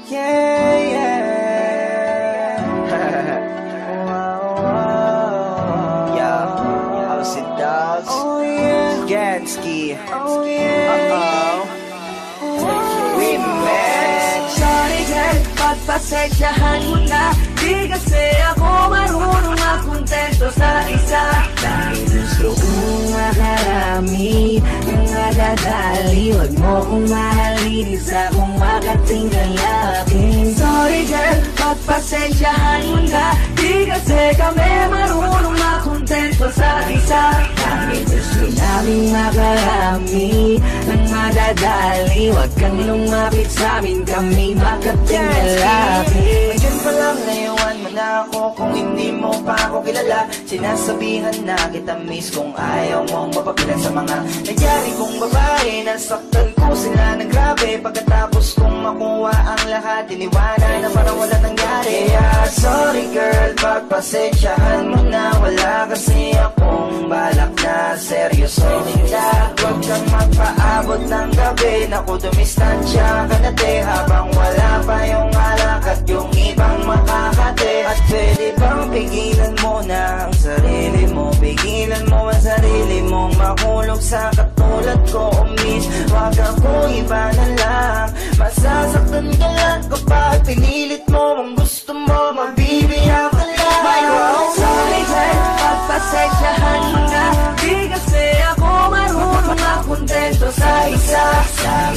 Yeah, yeah. Yo, how's it, dogs? Oh, yeah. Gansky. Oh, yeah. Remix. Sorry girl, pagpasensyahan mo na. Di kasi ako marunong makontento sa isa. Dahil gusto kong makarami, mga dadali. Huwag mo kong mahalin, isa kong makatinggal akin. Sorry girl, pagpasensyahan mo na. Di kasi kami marunong makontento sa isa. Dahil gusto namin makarami, ng madadali. Huwag kang lumapit sa amin, kami makatinggal akin. Ngayon pa lang layuan mo na ako. Kung hindi mo pa ako kilala, sinasabihan na kita miss. Kung ayaw mong mapapilan sa mga nangyari kong babae, nasaktan ko sila ng grabe. Pagkatapos kong makuha ang lahat, iniwanan na parang wala nangyari. Kaya sorry girl, pagpasensyahan mo na. Wala kasi akong balak na seryosohin ka. Huwag kang magpaabot ng gabi, naku dumistansya ka na te. Habang wala pa yung alak at yung ibang makakate. At pwede bang pigilan mo na ang sarili mo? Pigilan mo ang sarili mong mahulog sa katulad ko, oh miss. Huwag ako iba na lang, masasaktan ka lang kapag pinilit mo ang gusto mo, mabibiyak ka lang. Sorry girl, pagpasensyahan mo na. Di kasi ako marunong makontento sa isa.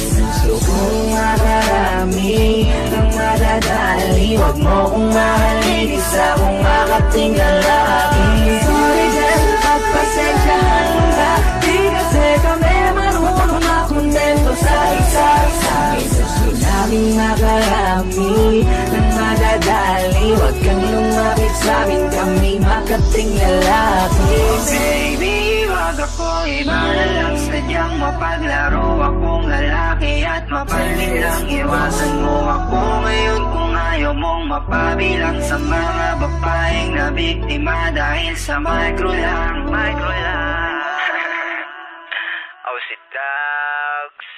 Gusto kong makarami, ng madadali. Huwag mo kong mahalin, isa kong makatinggal akin. Sorry girl, pagpasensyahan mo na. Di kasi kami marunong makontento sa isa. Gusto namin makarami, ng madadali. Huwag kang lumapit sa amin, kami makatinggal akin. Baby, wag ako iba na lang. Sadyang mapaglaro akong lalaki at mapalit lang. Iwasan mo ako ngayon kung ayaw mong mapabilang sa mga babaeng na biktima dahil sa micro lang. Oh, si dogs.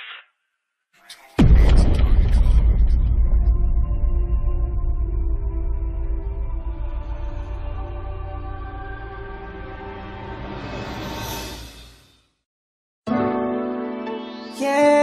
Yeah.